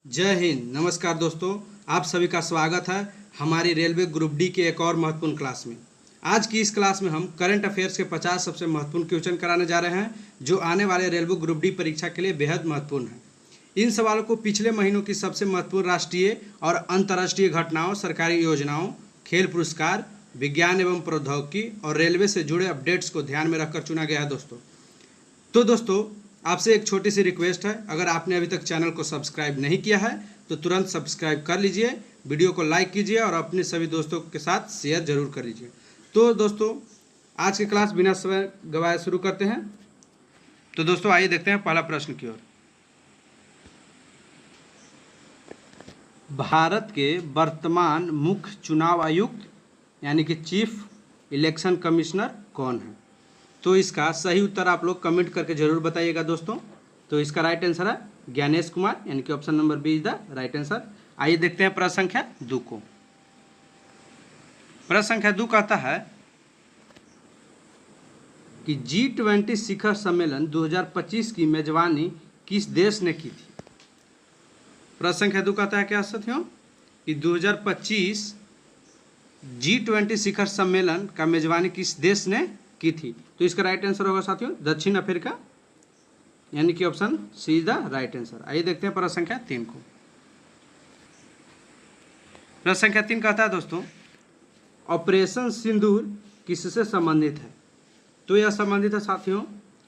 जय हिंद। नमस्कार दोस्तों, आप सभी का स्वागत है हमारी रेलवे ग्रुप डी के एक और महत्वपूर्ण क्लास में। आज की इस क्लास में हम करंट अफेयर्स के 50 सबसे महत्वपूर्ण क्वेश्चन कराने जा रहे हैं जो आने वाले रेलवे ग्रुप डी परीक्षा के लिए बेहद महत्वपूर्ण है। इन सवालों को पिछले महीनों की सबसे महत्वपूर्ण राष्ट्रीय और अंतर्राष्ट्रीय घटनाओं, सरकारी योजनाओं, खेल पुरस्कार, विज्ञान एवं प्रौद्योगिकी और रेलवे से जुड़े अपडेट्स को ध्यान में रखकर चुना गया है दोस्तों आपसे एक छोटी सी रिक्वेस्ट है, अगर आपने अभी तक चैनल को सब्सक्राइब नहीं किया है तो तुरंत सब्सक्राइब कर लीजिए, वीडियो को लाइक कीजिए और अपने सभी दोस्तों के साथ शेयर जरूर कर लीजिए। तो दोस्तों आज की क्लास बिना समय गवाए शुरू करते हैं। तो दोस्तों आइए देखते हैं पहला प्रश्न की ओर। भारत के वर्तमान मुख्य चुनाव आयुक्त यानी कि चीफ इलेक्शन कमिश्नर कौन है? तो इसका सही उत्तर आप लोग कमेंट करके जरूर बताइएगा दोस्तों। तो इसका राइट आंसर है ज्ञानेश कुमार, यानी कि option number B is the right answer. आइए देखते हैं प्रश्न संख्या 2 को। प्रश्न संख्या 2 कहता है कि G20 शिखर सम्मेलन 2025 की मेजबानी किस देश ने की थी? प्रश्न संख्या 2 कहता है क्या साथियों कि 2025 G20 शिखर सम्मेलन का मेजबानी किस देश ने की थी? तो इसका राइट आंसर होगा साथियों दक्षिण अफ्रीका, यानी कि option C is the right answer. आइए देखते हैं प्रश्न संख्या 3 को। प्रश्न संख्या 3 कहता है दोस्तों ऑपरेशन सिंदूर किससे संबंधित है? तो यह संबंधित है साथियों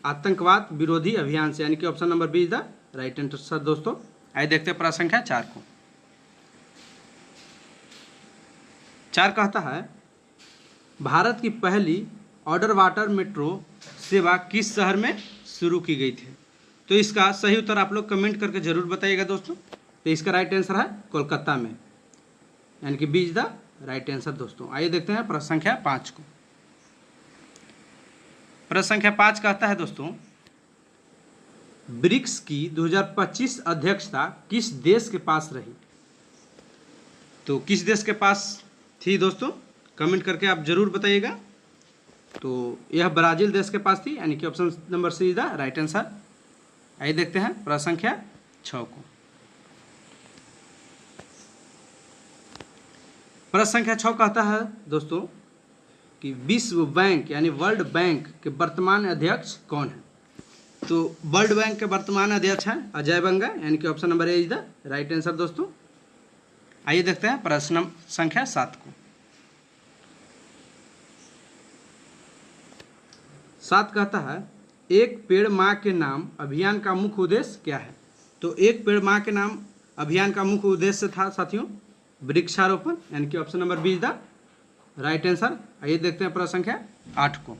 आतंकवाद विरोधी अभियान से, यानी कि option number B is the right answer दोस्तों। आइए देखते हैं प्रश्न संख्या 4 को। 4 कहता है भारत की पहली ऑर्डर वाटर मेट्रो सेवा किस शहर में शुरू की गई थी? तो इसका सही उत्तर आप लोग कमेंट करके जरूर बताइएगा दोस्तों। तो इसका राइट आंसर है कोलकाता में, यानी कि B is the right answer दोस्तों। आइए देखते हैं प्रश्न संख्या 5 को। प्रश्न संख्या 5 कहता है दोस्तों ब्रिक्स की 2025 अध्यक्षता किस देश के पास रही? तो किस देश के पास थी दोस्तों? कमेंट करके आप जरूर बताइएगा। तो यह ब्राजील देश के पास थी, यानी कि option number C is the right answer. आइए देखते हैं प्रश्न संख्या 6 को। प्रश्न संख्या 6 कहता है दोस्तों कि विश्व बैंक यानी वर्ल्ड बैंक के वर्तमान अध्यक्ष कौन है? तो वर्ल्ड बैंक के वर्तमान अध्यक्ष हैं अजय बंगा, यानी कि option number A is the right answer दोस्तों। आइए देखते हैं प्रश्न संख्या 7 को। 7 कहता है एक पेड़ माँ के नाम अभियान का मुख्य उद्देश्य क्या है? तो एक पेड़ माँ के नाम अभियान का मुख्य उद्देश्य था साथियों वृक्षारोपण, यानी कि option number B is the right answer. आइए देखते हैं प्रश्न संख्या 8 को।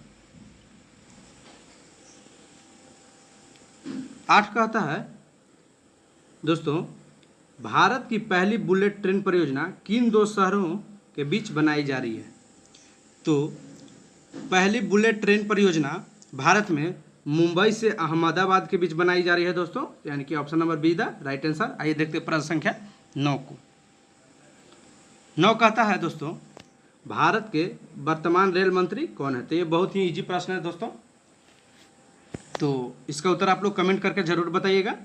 8 कहता है दोस्तों भारत की पहली बुलेट ट्रेन परियोजना किन 2 शहरों के बीच बनाई जा रही है? तो पहली बुलेट ट्रेन परियोजना भारत में मुंबई से अहमदाबाद के बीच बनाई जा रही है दोस्तों, यानी कि option number be the right answer. आइए देखते हैं प्रश्न संख्या 9 को। 9 कहता है दोस्तों भारत के वर्तमान रेल मंत्री कौन है? तो ये बहुत ही इजी प्रश्न है दोस्तों। तो इसका उत्तर आप लोग कमेंट करके जरूर बताइएगा।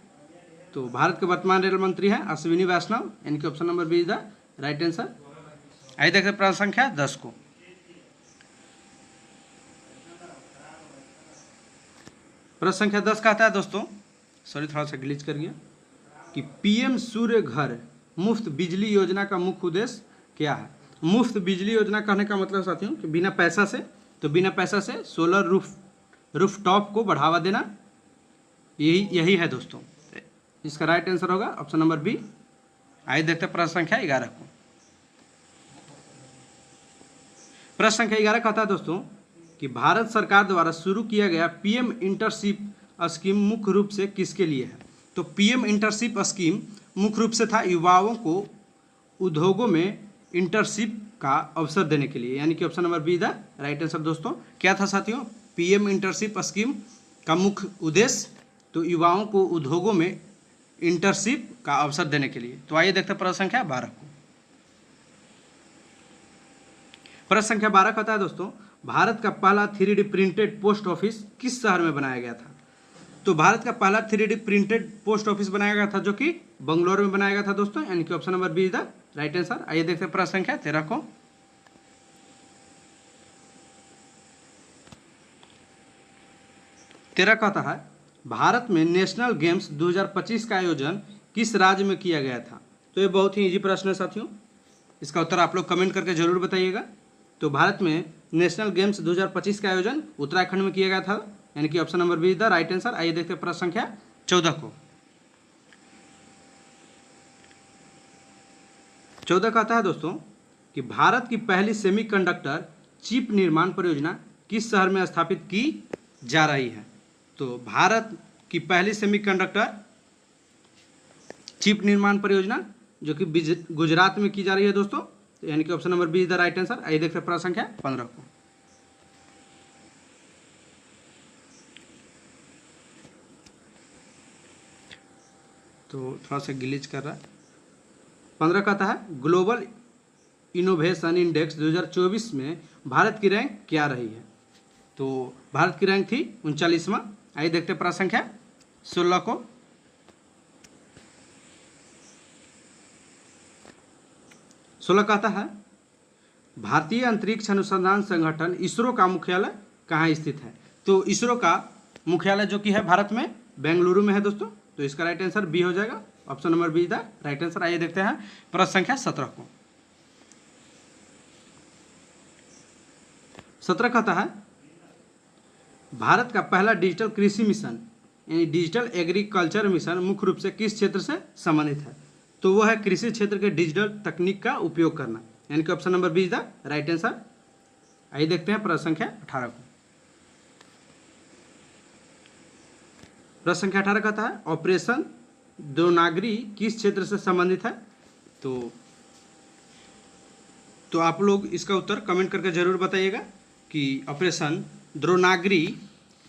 तो भारत के वर्तमान रेल मंत्री हैं अश्विनी वैष्णव, यानी कि option number B is the right answer. आइए देखते हैं प्रश्न संख्या 10 को। प्रश्न संख्या 10 कहता है दोस्तों थोड़ा सा ग्लिच कर गया कि पीएम सूर्य घर मुफ्त बिजली योजना का मुख्य उद्देश्य क्या है? मुफ्त बिजली योजना कहने का मतलब साथियों कि बिना पैसा से सोलर रूफटॉप को बढ़ावा देना, यही है दोस्तों। इसका राइट आंसर होगा ऑप्शन नंबर बी। आइए देखते हैं प्रश्न संख्या 11 को। प्रश्न संख्या 11 कहता है दोस्तों कि भारत सरकार द्वारा शुरू किया गया पीएम इंटर्नशिप स्कीम मुख्य रूप से किसके लिए है? तो पीएम इंटर्नशिप स्कीम मुख्य रूप से था युवाओं को उद्योगों में इंटर्नशिप का अवसर देने के लिए, यानी कि option number be the right answer दोस्तों। क्या था साथियों पीएम इंटर्नशिप स्कीम का मुख्य उद्देश्य? तो युवाओं को उद्योगों में इंटर्नशिप का अवसर देने के लिए। तो आइए देखते हैं प्रश्न संख्या 12 को। प्रश्न संख्या 12 कहता है दोस्तों भारत का पहला 3D प्रिंटेड पोस्ट ऑफिस किस शहर में बनाया गया था? तो भारत का पहला 3D प्रिंटेड पोस्ट ऑफिस बनाया गया था जो कि बंगलोर में बनाया गया था दोस्तों, यानी कि option number B is the right answer. आइए देखते हैं प्रश्न संख्या 13 को। 13 कहता है भारत में नेशनल गेम्स 2025 का आयोजन किस राज्य में किया गया था। तो ये बहुत ही इजी प्रश्न है साथियों, इसका उत्तर आप लोग कमेंट करके जरूर बताइएगा। तो भारत में नेशनल गेम्स 2025 का आयोजन उत्तराखंड में किया गया था, यानी कि option number B is the right answer. आइए देखते हैं प्रश्न संख्या 14 को। 14 कहता है दोस्तों कि भारत की पहली सेमीकंडक्टर चिप निर्माण परियोजना किस शहर में स्थापित की जा रही है। तो भारत की पहली सेमीकंडक्टर चिप निर्माण परियोजना जो कि गुजरात में की जा रही है दोस्तों, यानी कि option number B is the right answer. आइए देखते हैं प्रश्न संख्या 15 को। तो थोड़ा सा ग्लिच कर रहा है। 15 कहता है ग्लोबल इनोवेशन इंडेक्स 2024 में भारत की रैंक क्या रही है। तो भारत की रैंक थी 39वां। आइए देखते हैं प्रश्न संख्या 16 को। 16 कहता है भारतीय अंतरिक्ष अनुसंधान संगठन इसरो का मुख्यालय कहाँ स्थित है। तो इसरो का मुख्यालय जो कि है भारत में बेंगलुरु में है दोस्तों, तो इसका राइट आंसर बी हो जाएगा, option number be the right answer. आइए देखते हैं प्रश्न संख्या 17 को। 17 कहता है भारत का पहला डिजिटल कृषि मिशन यानी डिजिटल एग्रीकल्चर मिशन मुख्य रूप से किस क्षेत्र से संबंधित है। तो वह है कृषि क्षेत्र के डिजिटल तकनीक का उपयोग करना, यानी कि option number B is the right answer. आइए देखते हैं प्रश्न संख्या 18 को। प्रश्न संख्या 18 कहता है ऑपरेशन देवनागरी किस क्षेत्र से संबंधित है। तो आप लोग इसका उत्तर कमेंट करके जरूर बताइएगा कि ऑपरेशन देवनागरी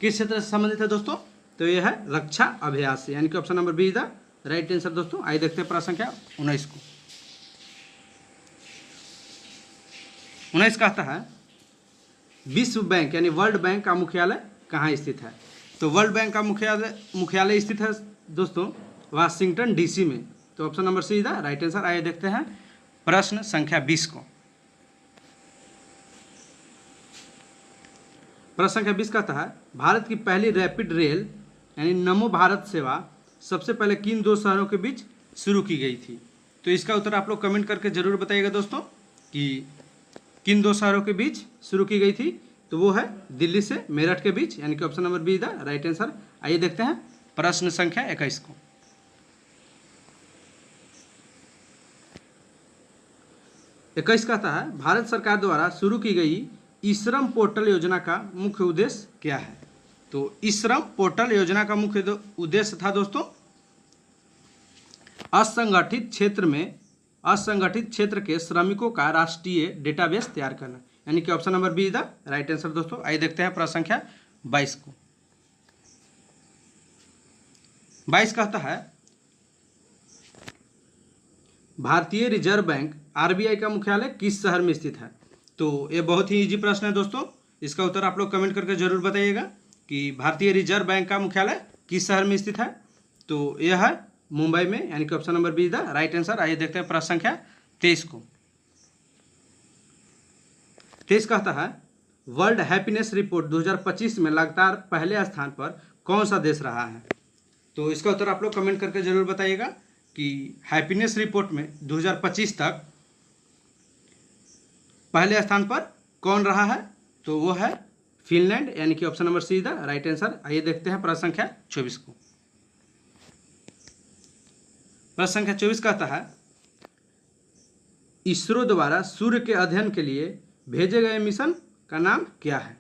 किस क्षेत्र से संबंधित है दोस्तों। तो यह है रक्षा अभ्यास, यानी कि option number B is the right answer दोस्तों। आइए देखते हैं प्रश्न संख्या 19 को। 19 कहता है विश्व बैंक यानी वर्ल्ड बैंक का मुख्यालय कहाँ स्थित है। तो वर्ल्ड बैंक का मुख्यालय स्थित है दोस्तों वाशिंगटन डीसी में, तो option number C is the right answer. आइए देखते हैं प्रश्न संख्या 20 को। प्रश्न संख्या 20 कहता है भारत की पहली रैपिड रेल यानी नमो भारत सेवा सबसे पहले किन दो शहरों के बीच शुरू की गई थी। तो इसका उत्तर आप लोग कमेंट करके जरूर बताइएगा दोस्तों कि किन दो शहरों के बीच शुरू की गई थी। तो वो है दिल्ली से मेरठ के बीच, यानी कि option number be the right answer. आइए देखते हैं प्रश्न संख्या 21 को। 21 कहता है भारत सरकार द्वारा शुरू की गई ई श्रम पोर्टल योजना का मुख्य उद्देश्य क्या है। तो ई श्रम पोर्टल योजना का मुख्य उद्देश्य था दोस्तों असंगठित क्षेत्र के श्रमिकों का राष्ट्रीय डेटाबेस तैयार करना, यानी कि option number B is the right answer दोस्तों। आइए देखते हैं प्रश्न संख्या 22 को। 22 कहता है भारतीय रिजर्व बैंक आरबीआई का मुख्यालय किस शहर में स्थित है। तो ये बहुत ही इजी प्रश्न है दोस्तों, इसका उत्तर आप लोग कमेंट करके जरूर बताइएगा कि भारतीय रिजर्व बैंक का मुख्यालय किस शहर में स्थित है। तो यह है मुंबई में, यानी कि option number B is the right answer. आइए देखते हैं प्रश्न संख्या 23 को। 23 कहता है वर्ल्ड हैप्पीनेस रिपोर्ट 2025 में लगातार पहले स्थान पर कौन सा देश रहा है। तो इसका उत्तर आप लोग कमेंट करके जरूर बताइएगा कि हैप्पीनेस रिपोर्ट में 2025 तक पहले स्थान पर कौन रहा है। तो वो है फिनलैंड, यानी कि option number see the right answer. आइए देखते हैं प्रश्न संख्या 24 को। प्रश्न संख्या 24 कहता है इसरो द्वारा सूर्य के अध्ययन के लिए भेजे गए मिशन का नाम क्या है।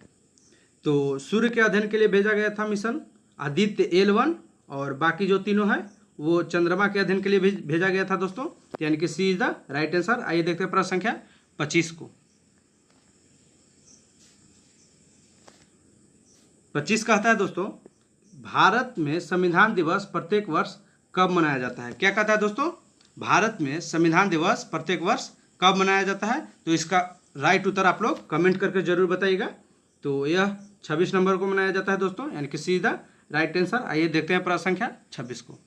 तो सूर्य के अध्ययन के लिए भेजा गया था मिशन आदित्य L1, और बाकी जो तीनों है वो चंद्रमा के अध्ययन के लिए भेजा गया था दोस्तों, यानी कि सी इज द राइट आंसर। आइए देखते हैं प्रश्न संख्या 25 को। 25 कहता है दोस्तों भारत में संविधान दिवस प्रत्येक वर्ष कब मनाया जाता है। क्या कहता है दोस्तों भारत में संविधान दिवस प्रत्येक वर्ष कब मनाया जाता है। तो इसका राइट उत्तर आप लोग कमेंट करके जरूर बताइएगा। तो यह 26 नवंबर को मनाया जाता है दोस्तों, यानी कि सी द राइट आंसर। आइए देखते हैं प्रश्न संख्या 26 को।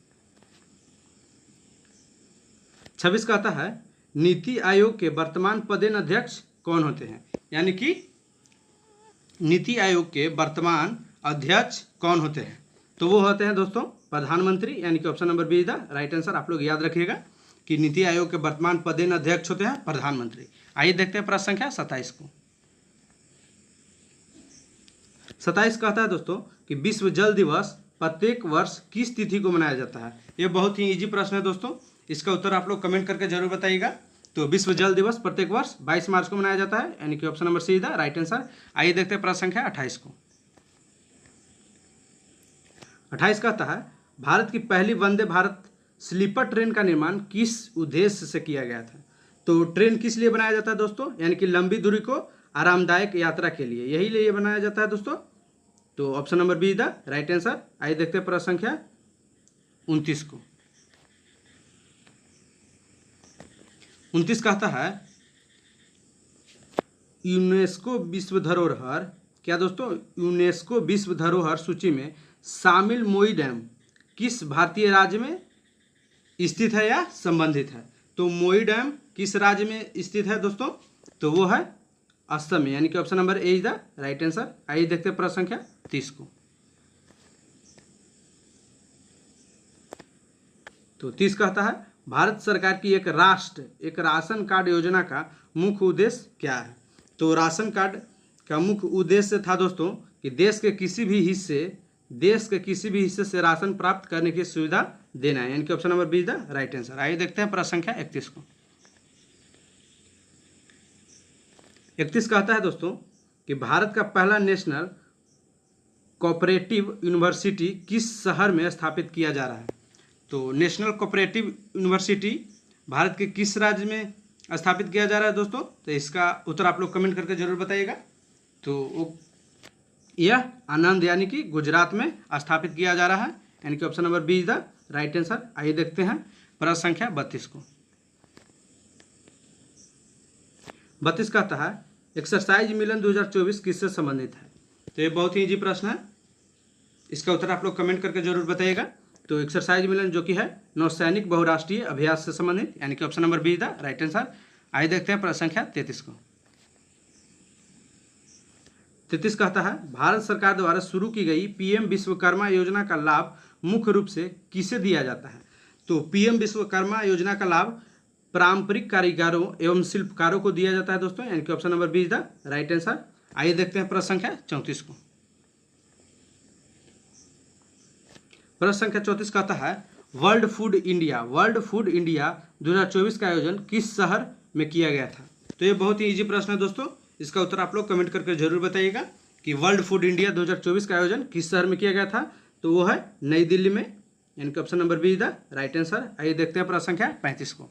26 कहता है नीति आयोग के वर्तमान पदेन अध्यक्ष कौन होते हैं, यानी कि नीति आयोग के वर्तमान अध्यक्ष कौन होते हैं, तो वो होते हैं दोस्तों प्रधानमंत्री, यानी कि option number be the right answer. आप लोग याद रखिएगा कि नीति आयोग के वर्तमान पदेन अध्यक्ष होते हैं प्रधानमंत्री। आइए देखते हैं प्रश्न संख्या 27 को। 27 कहता है दोस्तों कि विश्व जल दिवस प्रत्येक वर्ष किस तिथि को मनाया जाता है। ये बहुत ही इजी प्रश्न है दोस्तों, इसका उत्तर आप लोग कमेंट करके जरूर बताइएगा। तो विश्व जल दिवस प्रत्येक वर्ष 22 मार्च को मनाया जाता है, यानी कि option number see the right answer. आइए देखते हैं प्रश्न संख्या 28 को। 28 कहता है भारत की पहली वंदे भारत स्लीपर ट्रेन का निर्माण किस उद्देश्य से किया गया था। तो ट्रेन किस लिए बनाया जाता है दोस्तों, यानी कि लंबी दूरी को आरामदायक यात्रा के लिए, यही लिए बनाया जाता है दोस्तों। तो option number be the right answer. आइए देखते हैं प्रश्न संख्या 29 को। 29 कहता है यूनेस्को विश्व धरोहर, क्या दोस्तों, यूनेस्को विश्व धरोहर सूची में शामिल मोई डैम किस भारतीय राज्य में स्थित है या संबंधित है। तो मोई डैम किस राज्य में स्थित है दोस्तों, तो वो है असम में, यानी कि option number A is the right answer. आइए देखते हैं प्रश्न संख्या 30 को। तो 30 कहता है भारत सरकार की एक राशन कार्ड योजना का मुख्य उद्देश्य क्या है। तो राशन कार्ड का मुख्य उद्देश्य था दोस्तों कि देश के किसी भी हिस्से से राशन प्राप्त करने की सुविधा देना है, यानी कि option number be the right answer. आइए देखते हैं प्रश्न संख्या 31 को। 31 कहता है दोस्तों कि भारत का पहला नेशनल कोऑपरेटिव यूनिवर्सिटी किस शहर में स्थापित किया जा रहा है। तो नेशनल कोऑपरेटिव यूनिवर्सिटी भारत के किस राज्य में स्थापित किया जा रहा है दोस्तों, तो इसका उत्तर आप लोग कमेंट करके जरूर बताइएगा। तो यह आनंद यानी कि गुजरात में स्थापित किया जा रहा है, यानी कि option number B is the right answer. आइए देखते हैं प्रश्न संख्या 32 को। 32 कहता है एक्सरसाइज मिलन 2024 किससे संबंधित है। तो ये बहुत ही इजी प्रश्न है, इसका उत्तर आप लोग कमेंट करके जरूर बताइएगा। तो एक्सरसाइज मिलन जो कि है नौसैनिक बहुराष्ट्रीय अभ्यास से संबंधित, यानी कि option number be the right answer. आइए देखते हैं प्रश्न संख्या 33 को। 33 कहता है भारत सरकार द्वारा शुरू की गई पीएम विश्वकर्मा योजना का लाभ मुख्य रूप से किसे दिया जाता है। तो पीएम विश्वकर्मा योजना का लाभ पारंपरिक कारीगरों एवं शिल्पकारों को दिया जाता है दोस्तों, यानी कि option number B is the right answer. आइए देखते हैं प्रश्न संख्या 34 को। प्रश्न संख्या 34 कहता है वर्ल्ड फूड इंडिया 2024 का आयोजन किस शहर में किया गया था। तो ये बहुत ही इजी प्रश्न है दोस्तों, इसका उत्तर आप लोग कमेंट करके जरूर बताइएगा कि वर्ल्ड फूड इंडिया 2024 का आयोजन किस शहर में किया गया था। तो वो है नई दिल्ली में, यानी कि option number B is the right answer. आइए देखते हैं प्रश्न संख्या 35 को।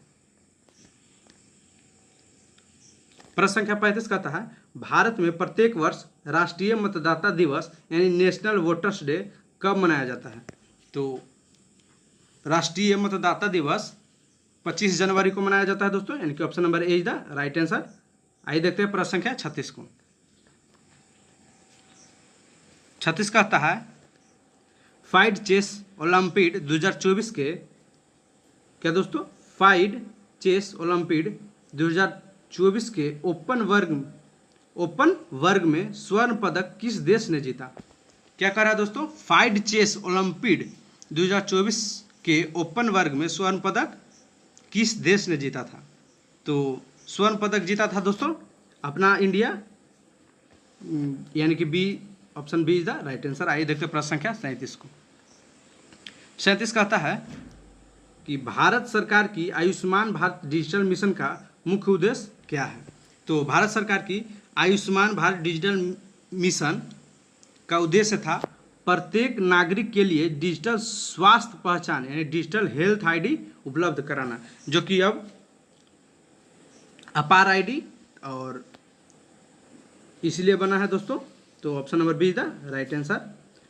प्रश्न संख्या 35 कहता है भारत में प्रत्येक वर्ष राष्ट्रीय मतदाता दिवस यानी नेशनल वोटर्स डे कब मनाया जाता है। तो राष्ट्रीय मतदाता दिवस 25 जनवरी को मनाया जाता है दोस्तों, यानी कि option number A is the right answer. आइए देखते हैं प्रश्न संख्या 36 को। 36 कहता है फाइड चेस ओलंपिड 2024 के, क्या दोस्तों, फाइड चेस ओलंपिड 2024 के ओपन वर्ग में स्वर्ण पदक किस देश ने जीता। क्या कह रहा है दोस्तों, फाइड चेस ओलंपिड 2024 के ओपन वर्ग में स्वर्ण पदक किस देश ने जीता था। तो स्वर्ण पदक जीता था दोस्तों अपना इंडिया, यानी कि B option B is the right answer. आइए देखते हैं प्रश्न संख्या 37 को। 37 कहता है कि भारत सरकार की आयुष्मान भारत डिजिटल मिशन का मुख्य उद्देश्य क्या है। तो भारत सरकार की आयुष्मान भारत डिजिटल मिशन का उद्देश्य था प्रत्येक नागरिक के लिए डिजिटल स्वास्थ्य पहचान यानी डिजिटल हेल्थ आईडी उपलब्ध कराना, जो कि अब अपार आईडी और इसलिए बना है दोस्तों। तो option number B is the right answer.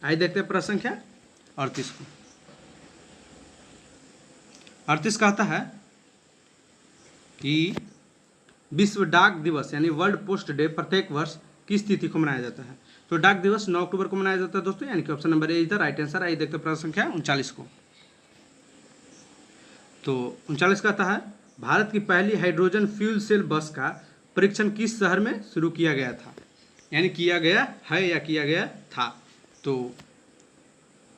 आइए देखते हैं प्रश्न संख्या 38 को। 38 कहता है कि विश्व डाक दिवस यानी वर्ल्ड पोस्ट डे प्रत्येक वर्ष किस तिथि को मनाया जाता है। तो डाक दिवस 9 अक्टूबर को मनाया जाता है दोस्तों, यानी कि option number A is the right answer. आइए देखते हैं प्रश्न संख्या 39 को। तो 39 का आता है, भारत की पहली हाइड्रोजन फ्यूल सेल बस का परीक्षण किस शहर में शुरू किया गया था, यानी किया गया है या किया गया था। तो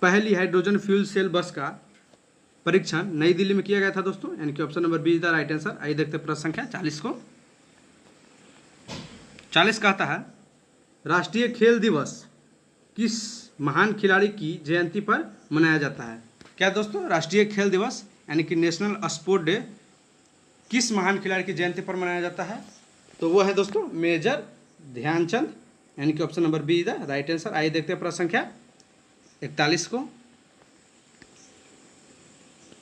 पहली हाइड्रोजन फ्यूल सेल बस का परीक्षण नई दिल्ली में किया गया था दोस्तों, यानी कि option number B is the right answer. आइए देखते हैं प्रश्न संख्या 40 को। 40 का आता है, राष्ट्रीय खेल दिवस किस महान खिलाड़ी की जयंती पर मनाया जाता है। क्या दोस्तों, राष्ट्रीय खेल दिवस यानी कि नेशनल स्पोर्ट डे किस महान खिलाड़ी की जयंती पर मनाया जाता है। तो वो है दोस्तों मेजर ध्यानचंद, यानी कि option number B is the right answer. आइए देखते हैं प्रश्न संख्या 41 को।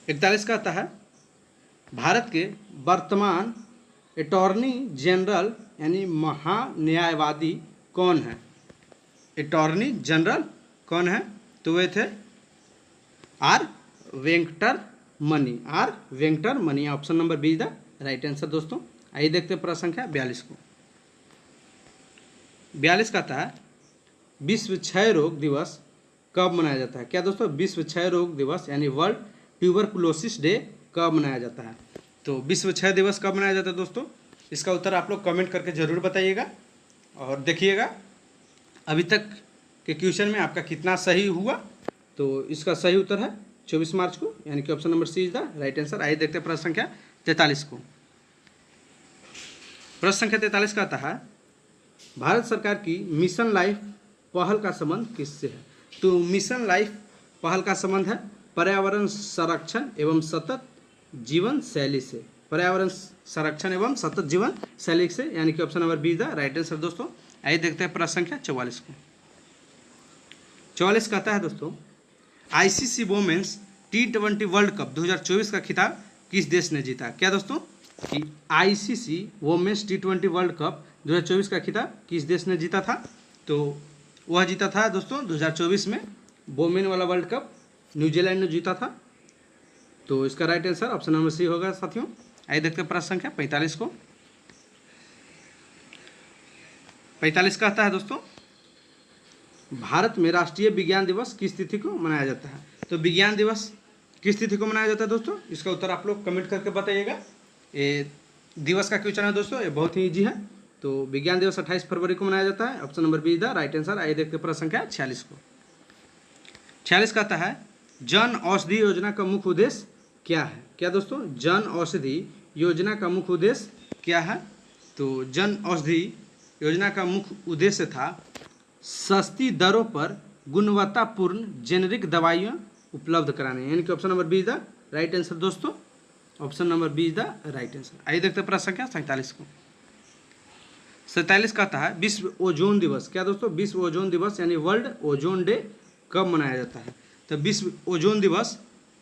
41 का आता है, भारत के वर्तमान अटॉर्नी जनरल यानी महान्यायवादी कौन है। अटॉर्नी जनरल कौन है, तो वे थे R Venkataramani. R Venkataramani, option number B is the right answer दोस्तों। आइए देखते हैं प्रश्न संख्या 42 को। 42 का आता है, विश्व क्षय रोग दिवस कब मनाया जाता है। क्या दोस्तों, विश्व क्षय रोग दिवस यानी वर्ल्ड ट्यूबरकुलोसिस डे कब मनाया जाता है। तो विश्व क्षय दिवस कब मनाया जाता है दोस्तों, इसका उत्तर आप लोग कमेंट करके ज़रूर बताइएगा। और देखिएगा अभी तक के क्वेश्चन में आपका कितना सही हुआ। तो इसका सही उत्तर है 24 मार्च को, यानी कि option number C is the right answer. आइए देखते हैं प्रश्न संख्या 43 को। प्रश्न संख्या 43 का आता है, भारत सरकार की मिशन लाइफ पहल का संबंध किससे है। तो मिशन लाइफ पहल का संबंध है पर्यावरण संरक्षण एवं सतत जीवन शैली से। पर्यावरण संरक्षण एवं सतत जीवन शैली से, यानी कि option number be the right answer दोस्तों। आइए देखते हैं प्रश्न संख्या 44 को। 44 कहता है दोस्तों, ICC women's T20 world cup 2024 का खिताब किस देश ने जीता। क्या दोस्तों, कि ICC women's T20 world cup 2024 का खिताब किस देश ने जीता था। तो वह जीता था दोस्तों 2024 में वोमेन वाला वर्ल्ड कप न्यूजीलैंड ने जीता था। तो इसका right answer option number C होगा साथियों। आइए देखते हैं प्रश्न संख्या 45 को। 45 कहता है दोस्तों, भारत में राष्ट्रीय विज्ञान दिवस किस तिथि को मनाया जाता है। तो विज्ञान दिवस किस तिथि को मनाया जाता है दोस्तों, इसका उत्तर आप लोग कमेंट करके बताइएगा। ये दिवस का क्वेश्चन है दोस्तों, ये बहुत ही ईजी है। तो विज्ञान दिवस 28 फरवरी को मनाया जाता है, option number B is the right answer. आइए देखते हैं प्रश्न संख्या 46 को। 46 कहता है, जन औषधि योजना का मुख्य उद्देश्य क्या है। क्या दोस्तों, जन औषधि योजना का मुख्य उद्देश्य क्या है। तो जन औषधि योजना का मुख्य उद्देश्य था सस्ती दरों पर गुणवत्तापूर्ण जेनेरिक दवाइयाँ उपलब्ध कराने, यानी कि option number B is the right answer दोस्तों। Option number B is the right answer. आइए देखते हैं प्रश्न संख्या 47 को। 47 कहता है, विश्व ओजोन दिवस। क्या दोस्तों, विश्व ओजोन दिवस यानी वर्ल्ड ओजोन डे कब मनाया जाता है। तो विश्व ओजोन दिवस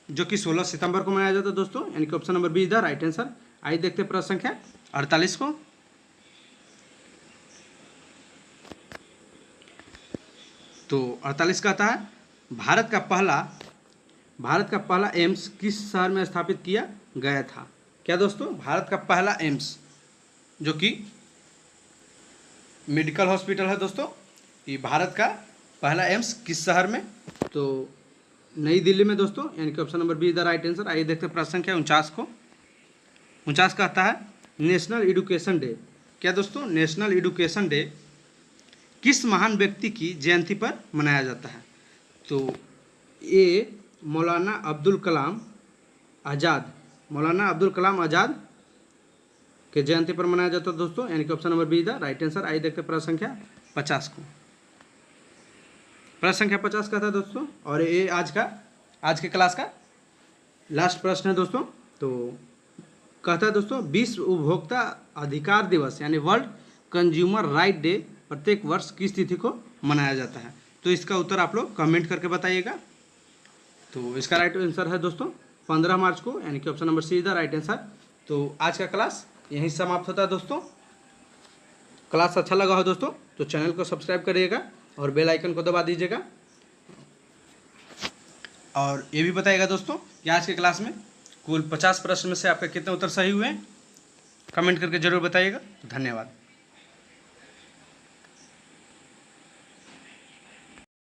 जो कि 16 सितंबर को मनाया जाता है दोस्तों, यानी कि option number B is the right answer. आइए देखते हैं प्रश्न संख्या 48 को। तो 48 कहता है, भारत का पहला एम्स किस शहर में स्थापित किया गया था। क्या दोस्तों, भारत का पहला एम्स जो कि मेडिकल हॉस्पिटल है दोस्तों, ये भारत का पहला एम्स किस शहर में। तो नई दिल्ली में दोस्तों, यानी कि option number B is the right answer. आइए देखते हैं प्रश्न संख्या 49 को। 49 कहता है, नेशनल एजुकेशन डे। क्या दोस्तों, नेशनल एजुकेशन डे किस महान व्यक्ति की जयंती पर मनाया जाता है। तो ये मौलाना अब्दुल कलाम आज़ाद के जयंती पर मनाया जाता है दोस्तों, यानी कि option number B is the right answer. आइए देखते हैं प्रश्न संख्या 50 को। प्रश्न संख्या 50 का था दोस्तों, और ये आज के क्लास का लास्ट प्रश्न है दोस्तों। तो कहता है दोस्तों, विश्व उपभोक्ता अधिकार दिवस यानी वर्ल्ड कंज्यूमर राइट डे प्रत्येक वर्ष किस तिथि को मनाया जाता है। तो इसका उत्तर आप लोग कमेंट करके बताइएगा। तो इसका राइट आंसर है दोस्तों 15 मार्च को, यानी कि option number C is the right answer. तो आज का क्लास यहीं समाप्त होता है दोस्तों। क्लास अच्छा लगा हो दोस्तों तो चैनल को सब्सक्राइब करिएगा और बेल आइकन को दबा दीजिएगा। और ये भी बताइएगा दोस्तों कि आज के क्लास में कुल 50 प्रश्न में से आपके कितने उत्तर सही हुए हैं, कमेंट करके जरूर बताइएगा। धन्यवाद।